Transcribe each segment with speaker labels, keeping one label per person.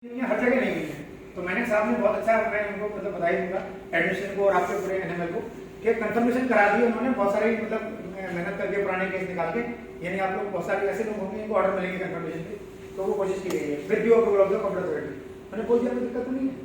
Speaker 1: ये हर जगह नहीं हुई है। तो मैंने साहब ने बहुत अच्छा, मैं उनको मतलब बधाई दूंगा एडमिशन को और आपके पूरे एनएमएल को कि कंफर्मेशन करा दी उन्होंने। बहुत सारे मतलब मेहनत करके पुराने केस निकाल के, यानी आप लोग बहुत सारे ऐसे लोग होंगे इनको ऑर्डर मिलेंगे कंफर्मेशन के, तो वो कोशिश की गई है with due approval of the corporate authority. मैंने बोल दिया कोई दिक्कत तो नहीं है।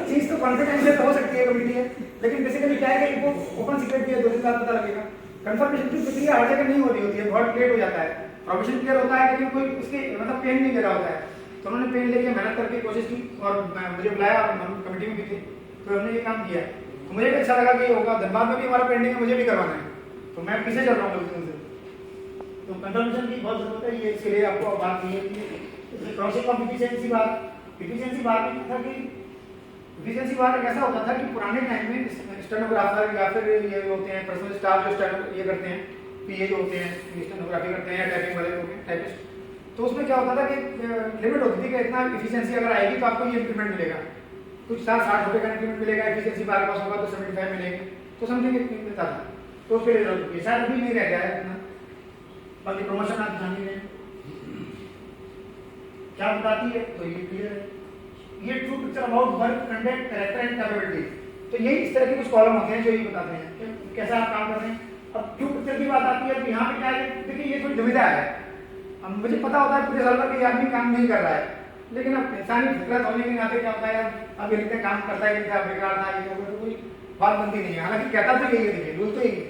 Speaker 1: चीज तो कॉन्फिडेंशियल तो हो सकती है, कमिटी है, लेकिन बेसिकली क्या है कि वो ओपन सीक्रेट भी है, 2 दिन बाद पता लगेगा। कंफर्मेशन की प्रक्रिया हर जगह नहीं हो रही होती है, बहुत लेट हो जाता है। प्रोविजन क्लियर होता है लेकिन कोई उसके मतलब पेन नहीं ले रहा होता है, तो उन्होंने पेन लेके मेहनत करके कोशिश की और मुझे बुलाया और हम कमेटी में भी थे, तो हमने ये काम किया। तो मुझे भी अच्छा लगा कि ये होगा। धनबाद में भी हमारा पेंडिंग है, मुझे भी करवाना है, तो मैं पीछे चल रहा हूँ उनसे। तो कंफर्मेशन की बहुत जरूरत है, ये इसके लिए आपको बात की है कि प्रोसेस ऑफ इफिशिएंसी बात में था कि इफिशिएंसी बात ऐसा होता था कि पुराने टाइम में स्टेनोग्राफर या फिर ये होते हैं पर्सनल स्टाफ जो स्टेनो ये करते हैं, पीए जो होते हैं स्टेनोग्राफी करते हैं या टाइपिंग वाले होते हैं टाइपिस्ट, तो उसमें क्या होता था कि लिमिट होती थी कि इतना इफिशिएंसी अगर आएगी तो आपको ये इंक्रीमेंट मिलेगा, कुछ 60 का इंक्रीमेंट मिलेगा, इफिशिएंसी बार पास होगा तो 75 मिलेंगे, तो समझेंगे मिलता था। तो उसके लिए शायद अभी नहीं रह गया है इतना। बाकी प्रमोशन आप जानी है क्या बताती है, तो ये क्लियर है। ये true picture about work conduct character and capability, तो यही इस तरह के कुछ कॉलम होते हैं जो ये बताते हैं कि कैसा आप काम कर रहे हैं। अब ट्रू पिक्चर की बात आती है तो यहाँ पे क्या है, देखिए ये थोड़ी दुविधा है। अब मुझे पता होता है पूरे साल भर कि आदमी काम नहीं कर रहा है, लेकिन अब इंसानी फितरत होने के नाते क्या होता है, अब ये लिखते काम करता है क्या बेकार था, ये तो कोई बात बनती नहीं है। हालांकि कहता तो यही है, देखिए रूल तो यही है,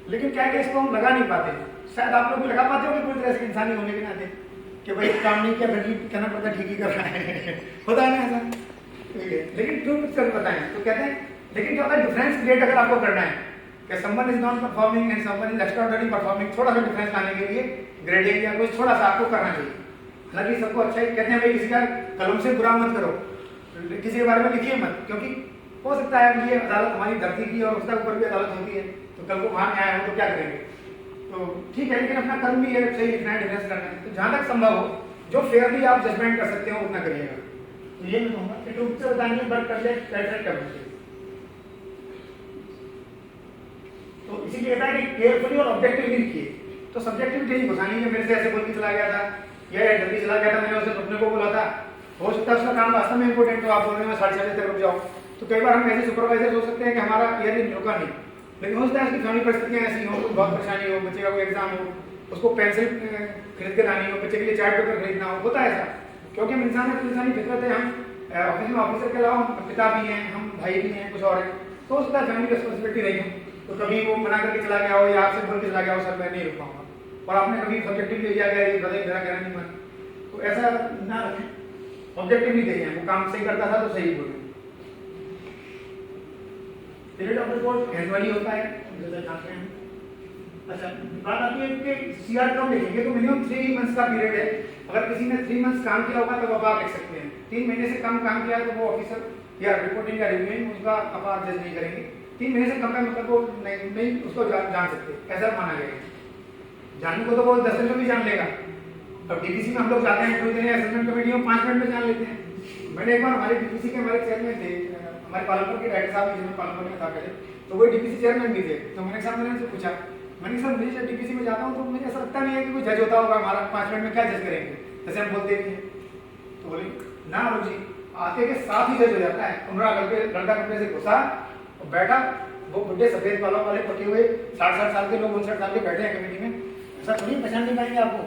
Speaker 1: लेकिन क्या है इसको हम लगा नहीं पाते। शायद आप लोग भी लगा पाते हो कि पूरी तरह से इंसानी होने के नाते कि भाई काम नहीं किया फिर कहना पड़ता ठीक ही कर रहा है होता है ना ऐसा। लेकिन ट्रू पिक्चर बताएं तो कहते हैं, लेकिन क्या होता है डिफरेंस क्रिएट अगर आपको करना है कि someone is non performing and someone is extraordinary performing, थोड़ा सा डिफरेंस लाने के लिए ग्रेडिंग या कुछ थोड़ा सा आपको करना चाहिए। हालांकि सबको अच्छा ही कहते हैं भाई किसी का कलम से बुरा मत करो, किसी के बारे में लिखिए मत, क्योंकि हो सकता है ये अदालत हमारी धरती की और उसका ऊपर भी अदालत होती है, तो कल को वहां न्याय हो तो क्या करेंगे। तो ठीक है, लेकिन अपना कर्म भी है सही लिखना है, डिफरेंस करना है, तो जहां तक संभव हो जो फेयरली आप जजमेंट कर सकते हो उतना करिएगा। तो ये मैं कहूँगा कि ट्रू पिक्चर बताएंगे बट कर ले कैरेक्टर कैपेबिलिटी। तो इसीलिए कहता है कि केयरफुली और ऑब्जेक्टिवली लिखिए। तो सब्जेक्टिविटी नहीं घुसानी है, मेरे से ऐसे बोल के चला गया था या जल्दी चला गया था, मैंने उसे रुकने को बोला था, हो सकता है उसका काम वास्तव में इंपॉर्टेंट हो, आप बोल रहे हैं 6:30 तक रुक जाओ। तो कई बार हम ऐसे सुपरवाइजर हो सकते हैं कि हमारा ईयर रुका नहीं, लेकिन हो सकता है उसकी फैमिली परिस्थितियां ऐसी हो, कुछ बहुत परेशानी हो, बच्चे का कोई एग्जाम हो, उसको पेंसिल खरीद के लानी हो, बच्चे के लिए चार्ट पेपर खरीदना हो, होता है ऐसा। क्योंकि हम इंसानी फितरत है, हम ऑफिस में ऑफिसर के अलावा हम पिता भी हैं, हम भाई भी हैं, कुछ और है, तो हो सकता है फैमिली रिस्पॉन्सिबिलिटी रही हो, तो कभी वो मना करके चला गया हो या आपसे बोल के चला गया हो सर मैं नहीं रुक पाऊंगा, और आपने कभी सब्जेक्टिव ले लिया गया मेरा कहना नहीं माना, तो ऐसा ना रखें। ऑब्जेक्टिव नहीं देखें, वो काम सही करता था तो सही बोले। पीरियड ऑफ रिपोर्ट एनुअली होता है, जानते हैं। अच्छा बात आती है कि सीआर कब लिखेंगे, तो मिनिमम 3 मंथ्स का पीरियड है। अगर किसी ने 3 मंथ्स काम किया होगा तो आप लिख सकते हैं। 3 महीने से कम काम किया तो वो ऑफिसर या रिपोर्टिंग या रिव्यूइंग उसका अब आप जज नहीं करेंगे। 3 महीने से कम का मतलब वो नहीं उसको जान सकते, ऐसा माना गया है। जानने को तो वो 10 दिन में भी जान लेगा। अब डीपीसी में हम लोग जाते हैं कोई दिन असेसमेंट कमेटी में 5 मिनट में जान लेते हैं। मैंने एक बार हमारे डीपीसी के हमारे चेयरमैन थे, हमारे पालनपुर के डायरेक्टर साहब जिन्होंने पालनपुर में था पहले, तो वो डीपीसी चेयरमैन भी थे। तो मैंने साहब मैंने उनसे पूछा, मैंने सर मुझे जब डीपीसी में जाता हूँ तो मुझे ऐसा लगता नहीं है कि कोई जज होता होगा हमारा 5 मिनट में क्या जज करेंगे, जैसे हम बोलते भी हैं। तो बोले ना अरुण जी, आते के साथ ही जज हो जाता है। उमरा लड़का कपड़े से घुसा और बैठा, वो बुढ़े सफेद बालों वाले पके हुए 60 साल के लोग 59 साल के बैठे हैं कमेटी में, ऐसा थोड़ी पहचान नहीं पाएंगे आपको,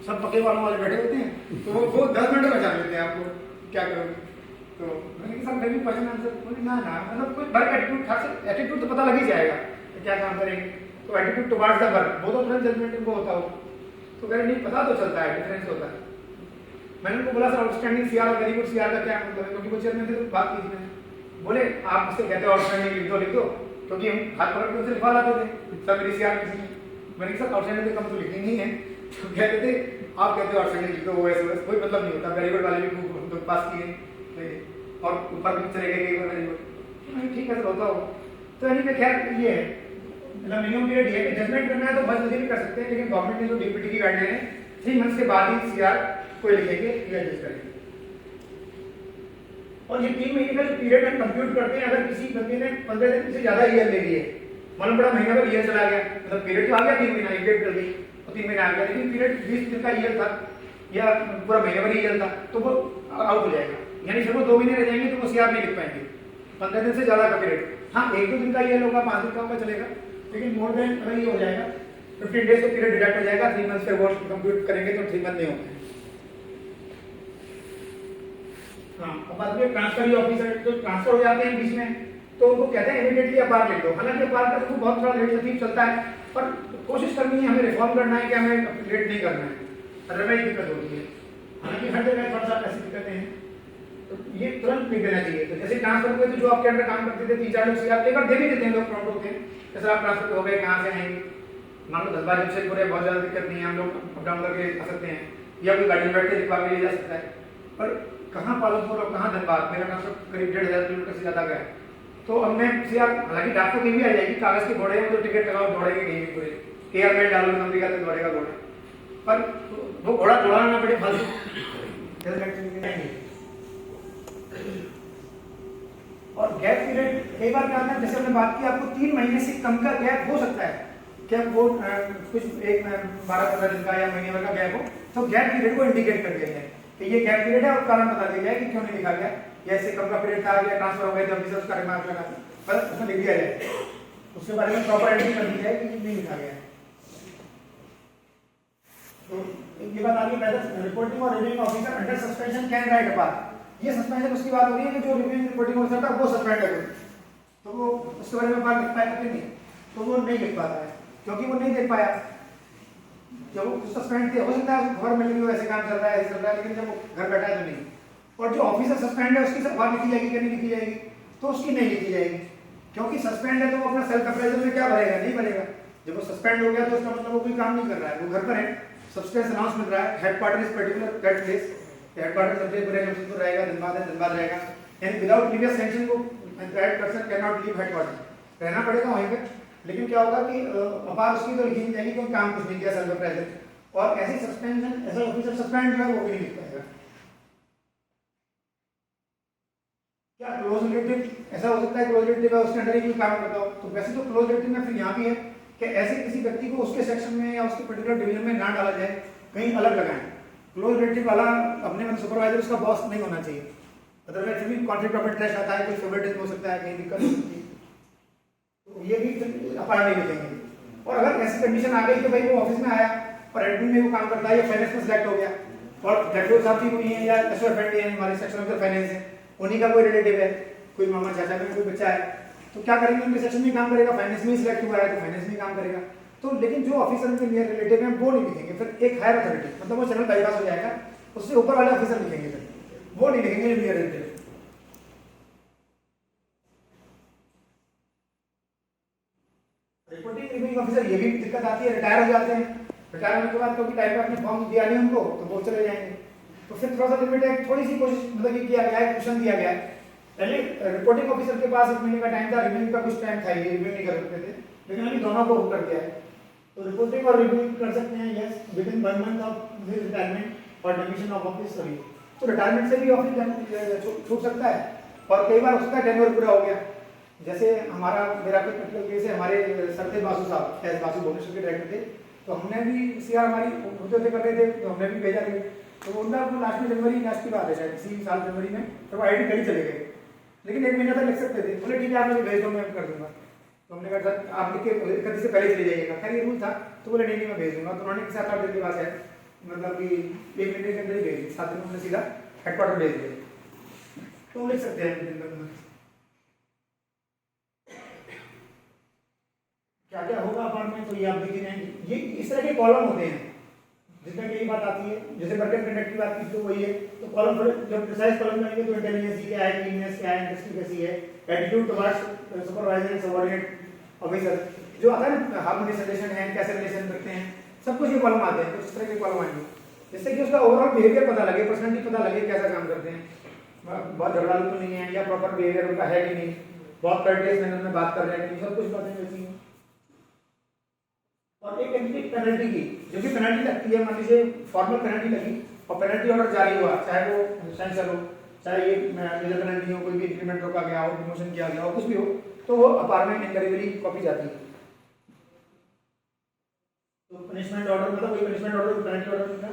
Speaker 1: सब पके बालों वाले बैठे होते हैं, तो वो 10 मिनट में पहचान लेते हैं आपको क्या करोगे। तो मैंने कहा सर मैं भी पहचान ना मतलब कोई वर्क एटीट्यूड, खास एटीट्यूड तो पता लग ही जाएगा कि क्या काम करेंगे। तो एटीट्यूड टुवर्ड्स द वर्क वो तो तुरंत जजमेंट इनको होता हो, तो कह रहे नहीं पता तो चलता है, डिफरेंस होता है। मैंने उनको बोला सर आउटस्टैंडिंग सीआर और वेरी गुड सीआर का क्या मतलब है, क्योंकि वो चेयरमैन थे तो बात की थी। बोले आप मुझसे कहते हो आउटस्टैंडिंग लिख दो, क्योंकि हम हाथ पकड़ के उनसे लिखवा लाते थे सर मेरी सीआर किसी की। मैंने सर आउटस्टैंडिंग कम तो लिखनी नहीं है, तो कहते थे आप कहते हो आउटस्टैंडिंग लिख दो, वो ऐसे कोई मतलब नहीं होता। वेरी गुड वाले भी खूब पास किए और ऊपर भी चले गए वेरी गुड, ठीक है सर होता हो। तो यानी कि खैर ये है मतलब मिनिमम पीरियड ये है कि जजमेंट करना है तो बस जल्दी भी कर सकते हैं, लेकिन गवर्नमेंट ने जो डीपीटी की गाइडलाइन है 3 मंथ के बाद ही सीआर कोई लिखेंगे या जज करेंगे। और ये 3 महीने का जो पीरियड हम कंप्यूट करते हैं, अगर किसी बंदे ने 15 दिन से ज्यादा ईयर ले लिए, मालूम पड़ा महीना भर ईयर चला गया, मतलब पीरियड तो आ गया 3 महीना, एक डेट कर गई और 3 महीना आ गया, लेकिन पीरियड 20 दिन का ईयर था, या पूरा महीने भर ही चलता तो वो आउट हो जाएगा, यानी फिर वो 2 महीने रह जाएंगे तो वो सीआर नहीं लिख पाएंगे। 15 दिन से ज़्यादा का पीरियड, हाँ 1-2 दिन का ये होगा, 5 दिन का होगा चलेगा, लेकिन मोर देन अगर ये हो जाएगा 15 डेज का पीरियड डिडक्ट हो जाएगा, 3 मंथ फिर वो कंप्लीट करेंगे तो 3 मंथ नहीं होंगे। हाँ, अब बात में ट्रांसफर ऑफिसर जो ट्रांसफर हो जाते हैं बीच में तो उनको कहते हैं इमीडिएटली अपार ले लो। हालांकि अपार का तो बहुत थोड़ा लेट लतीफ चलता है, पर कोशिश करनी है, हमें रिफॉर्म करना है कि हमें लेट नहीं करना है, अदरवाइज दिक्कत होती है। हालांकि हर जगह थोड़ा सा ऐसी दिक्कतें हैं तो ये तुरंत नहीं देना चाहिए। तो जैसे ट्रांसफर हुए तो जो आपके अंदर काम करते थे 3-4 लोग सीआर एक बार दे भी देते हैं, लोग प्रॉब्लम होते हैं, जैसे आप ट्रांसफर हो गए कहाँ से आएंगे, मान लो 10 बार से पूरे बहुत ज़्यादा दिक्कत नहीं है, हम लोग अप डाउन करके आ सकते हैं या कोई गाड़ी में बैठ के लिखवा के ले जा सकता है। पर कहाँ पालनपुर और कहाँ धनबाद, मेरा ट्रांसफर करीब 1500 किलोमीटर से ज़्यादा का है, तो हमने सीआर हालांकि डाक तो कहीं भी आ जाएगी, कागज़ के घोड़े हैं तो टिकट लगाओ दौड़ेंगे कहीं भी पूरे केआर में डालो कंपनी का तो दौड़ेगा घोड़ा, पर वो घोड़ा दौड़ाना बड़े फालतू। और गैप पीरियड कई बार क्या होता है, जैसे हमने बात की आपको 3 महीने से कम का गैप हो सकता है, क्या वो कुछ एक 12-15 दिन का या महीने भर का गैप हो तो गैप पीरियड को इंडिकेट कर दिया जाए कि ये गैप पीरियड है और कारण बता दिया जाए कि क्यों नहीं लिखा गया, या इससे कम का पीरियड था या ट्रांसफर हो गए थे ऑफिसर उसका रिमार्क लगा बस उसमें लिख दिया जाए, उसके बारे में प्रॉपर एंट्री कर दी जाए कि नहीं लिखा गया है। तो ये बात आगे पहले रिपोर्टिंग और reviewing officer under suspension can write अपार, ये सस्पेंशन उसकी बात हो रही है कि जो रिव्यूइंग रिपोर्टिंग ऑफिसर था वो सस्पेंड है तो वो उसके बारे में बात लिख पाया कि नहीं, तो वो नहीं लिख पाता है क्योंकि वो नहीं देख पाया, जब वो सस्पेंड थे हो सकता है घर में लगी ऐसे काम चल रहा है ऐसे चल रहा है, लेकिन जब वो घर बैठा है तो नहीं। और जो ऑफिसर सस्पेंड है उसकी बात लिखी जाएगी कि नहीं लिखी जाएगी, तो उसकी नहीं लिखी जाएगी क्योंकि सस्पेंड है तो वो अपना सेल्फ अप्रेजल में क्या भरेगा, नहीं भरेगा। जब वो सस्पेंड हो गया तो उसका मतलब वो कोई काम नहीं कर रहा है, वो घर पर है, सब्सटेंस अनाउंस मिल रहा है, headquarter is particular that place, headquarter Jamshedpur है, जमशेदपुर रहेगा, धनबाद है, धनबाद रहेगा, यानी विदाउट प्रीवियस सैंक्शन को that person can not leave headquarter, रहना पड़ेगा वहीं पे। लेकिन क्या होगा कि अपार उसकी तो लिखी नहीं जाएगी क्योंकि काम कुछ नहीं किया सेल्फ अप्रेजल, और ऐसी सस्पेंशन ऐसा ऑफिसर सस्पेंड जो है वो भी नहीं लिख पाएगा। क्या क्लोज रिलेटिव ऐसा हो सकता है, क्लोज रिलेटिव है उसके अंडर ही कोई काम करता हो, तो वैसे तो क्लोज रिलेटिव में फिर यहाँ भी है कि ऐसे किसी व्यक्ति को उसके सेक्शन में या उसके पर्टिकुलर डिवीजन में ना डाला जाए, कहीं अलग लगाएं। क्लोज रिलेटिव वाला अपने में सुपरवाइजर उसका बॉस नहीं होना चाहिए, अदरवाइज फिर भी कॉन्फ्लिक्ट ऑफ इंटरेस्ट आता है, कोई फेवरेटिज्म हो सकता है, कहीं दिक्कत हो सकती है, तो ये भी अपार नहीं लिखेंगे। और अगर ऐसी कंडीशन आ गई कि भाई वो ऑफिस में आया और एडमिन में वो काम करता है या फाइनेंस में सिलेक्ट हो गया और जटोर साहब भी हुई है या एसओ फ्रेंड है हमारे सेक्शन ऑफ फाइनेंस है, उन्हीं का कोई रिलेटिव है, कोई मामा चाचा का कोई बच्चा है, तो क्या करेंगे, उनके सेक्शन में काम करेगा, फाइनेंस में ही सिलेक्ट हुआ है तो फाइनेंस में काम करेगा। तो लेकिन जो ऑफिसर उनके नियर रिलेटिव है वो नहीं लिखेंगे, फिर एक हायर अथॉरिटी मतलब वो चैनल बाईपास हो जाएगा, उससे ऊपर वाले ऑफिसर लिखेंगे, फिर वो नहीं लिखेंगे near relative. Reporting reviewing officer ये भी दिक्कत आती है, रिटायर हो जाते हैं, रिटायर होने के बाद क्योंकि टाइम पे अपने फॉर्म दिया नहीं उनको तो वो चले जाएंगे, तो फिर थोड़ा सा लिमिट है, थोड़ी सी कोशिश मतलब ये किया गया है, क्वेश्चन दिया गया है। पहले रिपोर्टिंग ऑफिसर के पास 1 महीने का टाइम था, रिव्यूइंग का कुछ टाइम था, ये रिव्यू नहीं कर सकते थे, लेकिन अभी दोनों को कर दिया है, तो रिपोर्टिंग और रिव्यूइंग कर सकते हैं yes within 1 month of retirement और डिमिशन ऑफ ऑफिस सभी, तो रिटायरमेंट से भी ऑफिस छूट सकता है। और कई बार उसका टेन्योर पूरा हो गया, जैसे मेरा कोई पर्टिकुलर केस है, हमारे सर थे बासु साहब, एस बासु भुवनेश्वर के डायरेक्टर थे, तो हमने भी सीआर हमारी होते कर रहे थे तो हमने भी भेजा गया, तो उनका लास्ट में जनवरी लास्ट की बात है शायद इसी साल जनवरी में, तो वो आईडी कहीं चले गए, लेकिन 1 महीना तक लिख सकते थे, बोले ठीक है आप मुझे भेज दो मैं कर दूंगा, तो हमने कहा सर आप लिख के 31 से पहले चले जाइएगा, खैर ये रूल था, तो बोले नहीं मैं भेज दूंगा, तो उन्होंने 7-8 दिन के बाद है मतलब कि 1 महीने के अंदर ही भेज दी, 7 दिन में उन्होंने सीधा हेडक्वार्टर भेज दिया, तो लिख सकते हैं क्या क्या होगा अपार्टमेंट, तो ये आप देखिए ये इस तरह के कॉलम होते हैं जिसमें कई बात आती है, जैसे वर्क कंडक्ट की बात की तो वही है, तो कॉलम थोड़े जब प्रिसाइज कॉलम बनाएंगे तो इंटेलिजेंस क्या है, टीमनेस क्या है, इंडस्ट्री कैसी है, attitude towards supervisor and subordinate officer, जो आता है ना हार्मोनियस रिलेशन है, कैसे रिलेशन रखते हैं, सब कुछ ये कॉलम आते हैं, तो इस तरह के कॉलम आएंगे जिससे कि उसका ओवरऑल बिहेवियर पता लगे, पर्सनैलिटी पता लगे, कैसा काम करते हैं, बहुत झगड़ालू तो नहीं है या प्रॉपर बिहेवियर उनका है कि नहीं, बहुत कर्टियस मैनर में बात कर रहे हैं, सब कुछ बातें वैसी हैं। और एक एंट्री पेनल्टी की, जो भी पेनल्टी लगती है, मान लीजिए फॉर्मल पेनल्टी लगी और पेनल्टी ऑर्डर जारी हुआ, चाहे वो सेंसर हो, चाहे ये मेजर पेनल्टी हो, कोई भी इंक्रीमेंट रोका गया हो, प्रमोशन किया गया हो, कुछ भी हो, तो वो अपार्टमेंट इनकरेबली कॉपी जाती है। तो पनिशमेंट ऑर्डर मतलब वही पनिशमेंट ऑर्डर पेनल्टी ऑर्डर मिलता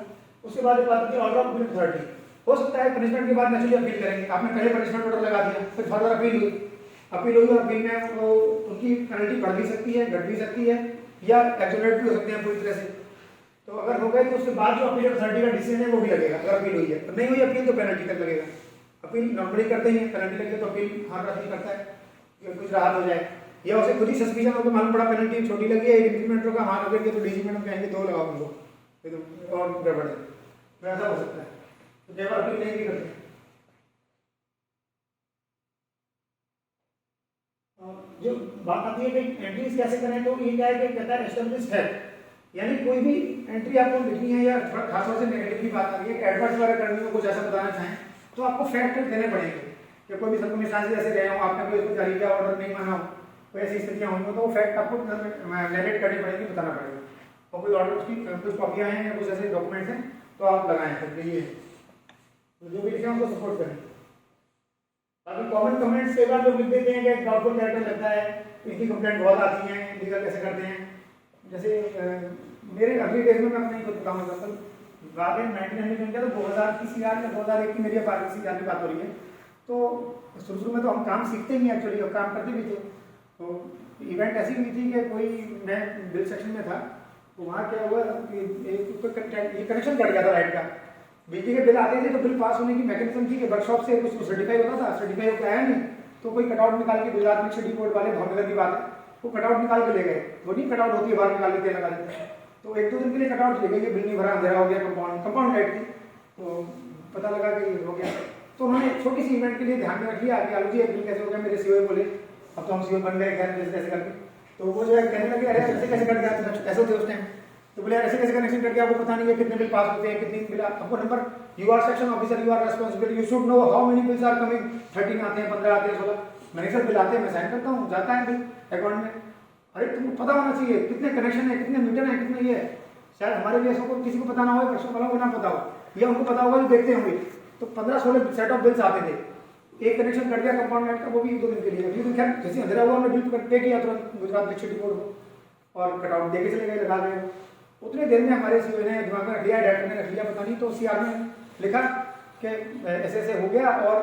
Speaker 1: उसके बाद एक बात होती है ऑर्डर ऑफ अपील अथॉरिटी। हो सकता है पनिशमेंट के बाद नेचुरली अपील करेंगे, आपने पहले पनिशमेंट ऑर्डर लगा दिया, फिर फर्दर अपील हुई और अपील में वो उनकी पेनल्टी बढ़ भी सकती है, घट भी सकती है, या एक्सोनेट भी हो सकते हैं पूरी तरह से। तो अगर हो गए तो उसके बाद जो अपील अथॉरिटी का डिसीजन है वो भी लगेगा, अगर अपील हुई है। तो नहीं हुई अपील तो पेनल्टी तक लगेगा। अपील नॉर्मली करते ही पेनल्टी लगे तो अपील हर अपील करता है कि कुछ राहत हो जाए, या उसे खुद ही सस्पिशन हो तो मालूम पड़ा पेनल्टी छोटी लगी है, एक इंक्रीमेंट होगा, हाँ अगर तो डीजी मैडम कहेंगे 2 लगाओ उनको, ये तो और गड़बड़ है, वैसा हो सकता है। तो कई बार अपील नहीं भी करते। जो बात आती है कि एंट्रीज कैसे करें, तो ये क्या है कि कहता है एस्टेब्लिश्ड है, यानी कोई भी एंट्री आपको लिखनी है, या खासतौर से नेगेटिव की बात आ रही है कि एडवर्स वगैरह करनी हो, कुछ ऐसा बताना चाहें तो आपको फैक्ट देने पड़ेंगे कि कोई भी सर्कमस्टेंसेस ऐसे रहे हो, आपने कोई उसको जारी किया, ऑर्डर नहीं माना हो, कोई ऐसी स्थितियां हुई हो, तो वो फैक्ट आपको नरेट करनी पड़ेगी, बताना पड़ेगा। और कोई ऑर्डर की कुछ कॉपियां हैं या कुछ ऐसे डॉक्यूमेंट्स हैं तो आप लगाएं, फिर ये तो जो भी लिखे उनको सपोर्ट करें। बाकी कॉमन कमेंट्स कई बार लोग लिख देते हैं कि डाउटफुल कैरेक्टर लगता है, इनकी कंप्लेंट बहुत आती है, लीगल कैसे करते हैं। जैसे मेरे अगली डेज में मैं अपने खुद बताऊंगा, तो बात है 1999 का, तो 2000 की सीआर या 2001 की मेरी पार्टी सीआर की बात हो रही है। तो शुरू में तो हम काम सीखते ही एक्चुअली, और काम करते भी थे। तो इवेंट ऐसी हुई थी कि कोई, मैं बिल सेक्शन में था, तो वहाँ क्या हुआ कि ये कनेक्शन कट गया था लाइट का। बिजली के बिल आते थे तो बिल पास होने की मैकेनिज्म थी कि वर्कशॉप से कुछ सर्टिफाई होता था, सर्टिफाई होकर आया नहीं तो कोई कटआउट निकाल के, गुजरात में छठी बोर्ड वाले भावनगर की बात है, वो कटआउट निकाल के ले गए। वो नहीं कटआउट होती है बाहर निकाल के लगा देते हैं, तो 1-2 दिन के लिए कटआउट ले गए, बिल नहीं भरा, अंधेरा हो गया, कंपाउंड लाइट थी, तो पता लगा कि हो गया। तो उन्होंने छोटी सी इवेंट के लिए ध्यान में रख लिया कि आलू जी बिल कैसे हो गया, मेरे सीओ बोले अब तो हम सीओ बन गए, खैर जैसे कैसे करके। तो वो जो है कहने लगे अरे ऐसे कैसे कट गया, तो ऐसे थे उस टाइम, तो बोले ऐसे कैसे कनेक्शन कट गया, आपको पता नहीं है कितने बिल पास होते हैं, कितने बिल आपको number, you are section officer, you are responsible, you should know how many bills are coming, 13 आते हैं, 15 आते हैं, 16 मैंने सर बिल आते हैं, मैं साइन करता हूँ, जाता है बिल अकाउंट में। अरे तुमको पता होना चाहिए कितने कनेक्शन है, कितने मीटर है, कितने ये है। शायद हमारे जैसों को किसी को पता ना हो, पर्सनल वालों को ना पता हो, या उनको पता होगा जो देखते होंगे। तो 15-16 सेट ऑफ बिल्स आते थे, एक कनेक्शन कट गया कंपाउंड लाइट का, वो भी 2 दिन के लिए। अगले दिन खैर जैसे अंधेरा हुआ, हमने बिल पे किया तुरंत गुजरात में छठी बोर्ड को, और कटआउट देके चले गए, लगा गए। उतने देर में हमारे सीओ ने दिमाग में रख लिया, डायरेक्टर ने रख लिया, पता नहीं, तो सीआर में लिखा कि ऐसे ऐसे हो गया, और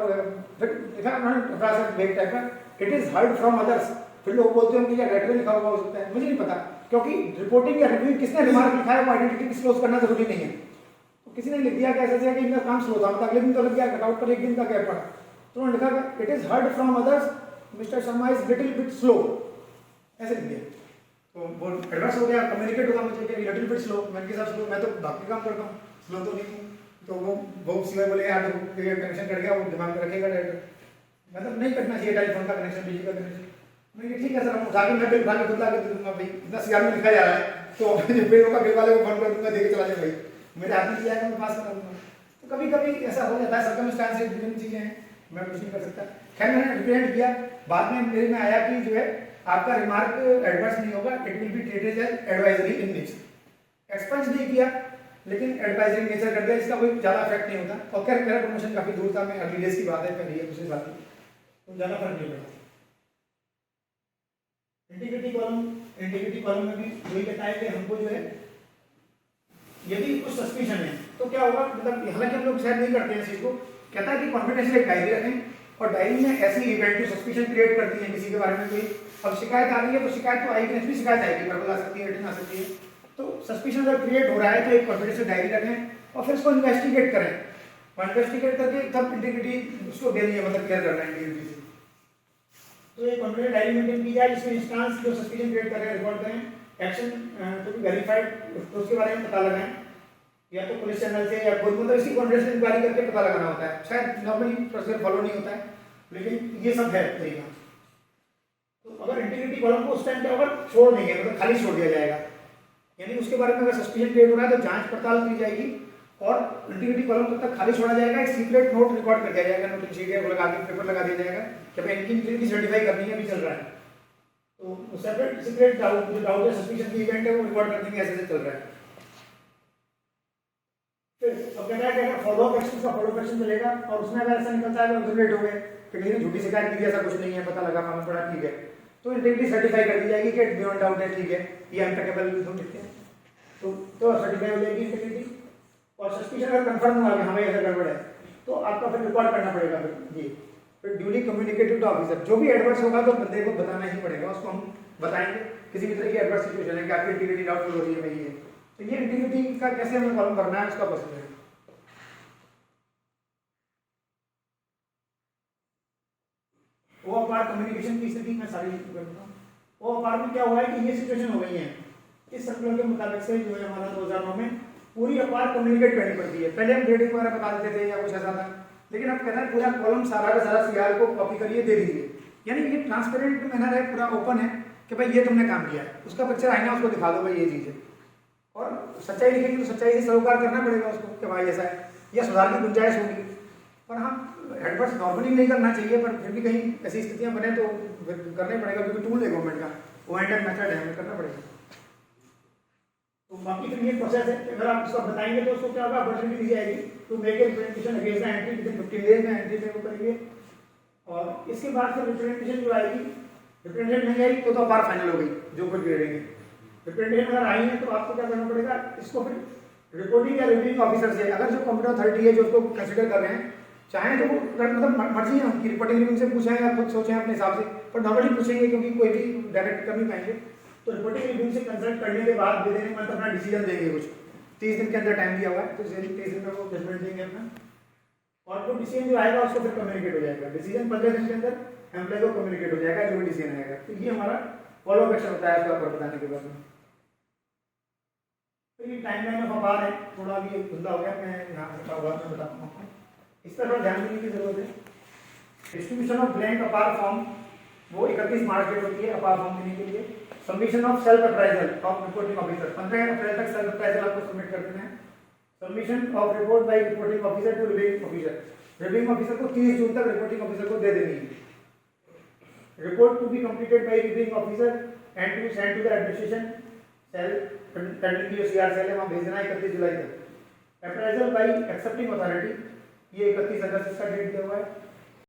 Speaker 1: फिर लिखा उन्होंने थोड़ा सा बेग टाइप का, it is heard from others. फिर लोग बोलते हैं कि डायरेक्टर ने लिखा हुआ हो सकता है, मुझे नहीं पता, क्योंकि रिपोर्टिंग या रिव्यू किसने रिमार्क लिखा है वो आइडेंटिटी डिस्क्लोज करना जरूरी नहीं है। तो किसी ने लिख दिया कि ऐसे कि इनका काम स्लो था, मतलब अगले दिन तो लग गया, कटआउट पर 1 दिन का गैप पड़ा, तो उन्होंने लिखा it is heard from others, mister Sharma is little bit slow, ऐसे लिख दिया। तो वो एडवांस हो गया, कम्युनिकेट हुआ मुझे कि लिटिल बिट स्लो, मैं के साथ स्लो, मैं तो बाकी काम करता हूँ, स्लो तो नहीं हूँ। तो वो सीओ बोले यार कनेक्शन कट गया, वो दिमाग में रखेगा डायरेक्टर, मतलब नहीं कटना चाहिए टेलीफोन का कनेक्शन, बिजली का कनेक्शन। मैं ठीक है सर, हम उठा के मैं बिल उठा के खुद ला के दे दूंगा भाई, इतना सीआर में लिखा जा रहा है, तो बिल का बिल वाले को फोन कर दूंगा, देके चला जाए भाई, मेरे हाथ में जाएगा, मैं पास करा दूंगा। तो कभी कभी ऐसा हो जाता है, सर्कमस्टेंसेस डिफरेंट चीजें हैं, मैं कुछ नहीं कर सकता। खैर मैंने रिप्रेजेंट किया, बाद में मेरे में आया कि जो है आपका रिमार्क एडवर्स नहीं होगा, it will be treated as advisory in nature. Expense नहीं किया लेकिन एडवाइजरी नेचर कर दिया, इसका कोई ज्यादा इफेक्ट नहीं होता। और खैर मेरा प्रमोशन काफी दूर था, मैं अगली डेज की बात है, पहली है दूसरी बात है, तो ज्यादा फर्क नहीं पड़ा। इंटीग्रिटी कॉलम में भी वही कहता है कि हमको जो है यदि कुछ सस्पिशन है तो क्या होगा, मतलब हालांकि हम लोग शायद नहीं करते हैं इस चीज को, कहता है कि कॉन्फिडेंशियल एक डायरी रखें, और डायरी में ऐसी इवेंट जो सस्पिशन क्रिएट करती है किसी के बारे में, कोई अब शिकायत आ रही है तो शिकायत तो आएगी, नेक्स्ट भी शिकायत आएगी, वर्बल आ सकती है, रिटन आ सकती है। तो सस्पिशन अगर क्रिएट हो रहा है तो एक कॉन्फिडेंशियल डायरी रखें और फिर उसको इन्वेस्टिगेट करें, और इन्वेस्टिगेट करके तब इंटीग्रिटी उसको देनी है, मतलब क्लियर करना है इंटीग्रिटी से। तो एक कॉन्फिडेंशियल डायरी मेंटेन की जाए जिसमें इंस्टेंस जो सस्पिशन क्रिएट कर रहे हैं रिकॉर्ड करें, एक्शन टू बी वेरीफाइड तो उसके बारे में पता लगाएं, या तो पुलिस चैनल से या खुद, मतलब इसी कॉन्फिडेंशियल इंक्वायरी करके पता लगाना होता है। शायद नॉर्मली प्रोसीजर फॉलो नहीं होता है, लेकिन ये सब है तरीका। तो अगर इंटीग्रिटी कॉलम को उस टाइम पे अगर छोड़ देंगे, मतलब खाली छोड़ दिया जाएगा, यानी उसके बारे में अगर सस्पिशन क्रिएट हो रहा है तो जांच पड़ताल की जाएगी, और इंटीग्रिटी कॉलम तब तक खाली छोड़ा जाएगा, एक सीक्रेट नोट रिकॉर्ड कर दिया जाएगा, नोट शीट लगा के पेपर लगा दिया जाएगा कि भाई इनकी इंटीग्रिटी सर्टिफाई करनी है, अभी चल रहा है। तो सेपरेट सीक्रेट डाउट जो डाउट या सस्पिशन की इवेंट है वो रिकॉर्ड कर देंगे, ऐसे चल रहा है। फिर अब कहता है कि अगर फॉलो अप एक्शन का फॉलो अप एक्शन मिलेगा और उसमें अगर ऐसा निकलता है कि लेट हो गए कि किसी ने झूठी शिकायत की, ऐसा कुछ नहीं है, पता लगा, मालूम पड़ा, ठीक है, तो इंटीग्रिटी सर्टिफाई कर दी जाएगी कि बियॉन्ड डाउट है, ठीक है, ये अनटचेबल तुम लिखते हैं, तो सर्टिफाई हो जाएगी इंटीग्रिटी। और सस्पिशन अगर कंफर्म हुआ कि हमें ऐसा गड़बड़ है तो आपका फिर रिकॉर्ड करना पड़ेगा फिर ड्यूली कम्युनिकेटेड टू ऑफिसर। जो भी एडवर्स होगा तो बंदे को बताना ही पड़ेगा, उसको हम बताएंगे किसी भी तरह की एडवर्स सिचुएशन है कि आपकी इंटीग्रिटी डाउटफुल हो रही है भाई ये, तो ये इंटीग्रिटी का कैसे हमें फॉलो करना है उसका प्रोसीजर है। वो अपार कम्युनिकेशन की स्थिति में सारी करता हूँ। वो अपार में क्या हुआ है कि ये सिचुएशन हो गई है, इस सर्कुलर के मुताबिक से जो है हमारा 2009 में पूरी अपार कम्युनिकेट करनी पड़ती है। पहले हम ग्रेडिंग वगैरह बता देते थे या कुछ ऐसा था, लेकिन अब कहना है पूरा कॉलम सारा का सारा सीआर को कॉपी करिए दे दीजिए, यानी ये ट्रांसपेरेंट मैनर है, पूरा ओपन है कि भाई ये तुमने काम किया है, उसका पिक्चर आएगा उसको दिखा दो भाई ये चीज़ है, और सच्चाई लिखेंगे तो सच्चाई से सरोकार करना पड़ेगा उसको कि भाई ऐसा है या सुधार की गुंजाइश होगी। पर हम एडवर्स नॉर्मली नहीं करना चाहिए, पर फिर भी कहीं ऐसी स्थितियाँ बने तो करना ही पड़ेगा क्योंकि टूल है गवर्नमेंट का, वो एंड मेथड है, हमें करना पड़ेगा। तो बाकी फिर ये प्रोसेस है, अगर आप उसका बताएंगे तो उसको क्या होगा, अपॉर्चुनिटी दी जाएगी to make a representation against the entry within 15 days में एंट्री में वो करेंगे। और इसके बाद फिर रिप्रेजेंटेशन जो आएगी, रिप्रेजेंटेशन नहीं आई तो अपार फाइनल हो गई जो कुछ ग्रेडिंग है। रिप्रेजेंटेशन अगर आई है तो आपको क्या करना पड़ेगा, इसको फिर रिपोर्टिंग या रिव्यूइंग ऑफिसर से, अगर जो कंप्यूटर अथॉरिटी है जो उसको कंसिडर कर रहे हैं, चाहें तो वो मतलब मर्जी है उनकी, रिपोर्टिंग रिव्यू से पूछें या खुद सोचें अपने हिसाब से, पर नॉर्मली पूछेंगे क्योंकि कोई भी डायरेक्ट कर नहीं पाएंगे। तो रिपोर्टिंग रिव्यू से कंसल्ट करने के बाद विद इन मंथ अपना डिसीजन देंगे, कुछ 30 दिन के अंदर टाइम दिया हुआ है, तो 30 दिन में वो जजमेंट देंगे अपना, और वो डिसीजन जो आएगा उसको फिर कम्युनिकेट हो जाएगा। डिसीजन 15 दिन के अंदर एम्प्लॉय को कम्युनिकेट हो जाएगा जो भी डिसीजन आएगा। तो ये हमारा फॉलो अप एक्शन होता है इसका ऊपर बताने के बाद में। तो ये टाइमलाइन ऑफ अपार है, थोड़ा भी धुंधला हो गया, मैं यहाँ से बाद में बताता हूँ, इस पर थोड़ा ध्यान देने की जरूरत है। डिस्ट्रीब्यूशन ऑफ ब्लैंक अपार फॉर्म वो 31 मार्च डेट होती है अपार फॉर्म देने के लिए। Submission of self appraisal of reporting officer, 15 April तक सेल्फ अप्राइजल आपको सबमिट कर देना है। Submission of report by reporting officer to reviewing officer, reviewing officer को 30 जून तक रिपोर्टिंग ऑफिसर को दे देनी है। Report to be completed by reviewing officer and to send to the administration cell, pending जो सीआर सेल है वहां भेजना है 31 जुलाई तक। अप्राइजल बाय एक्सेप्टिंग अथॉरिटी, ये 31 अगस्त का डेट दिया हुआ है।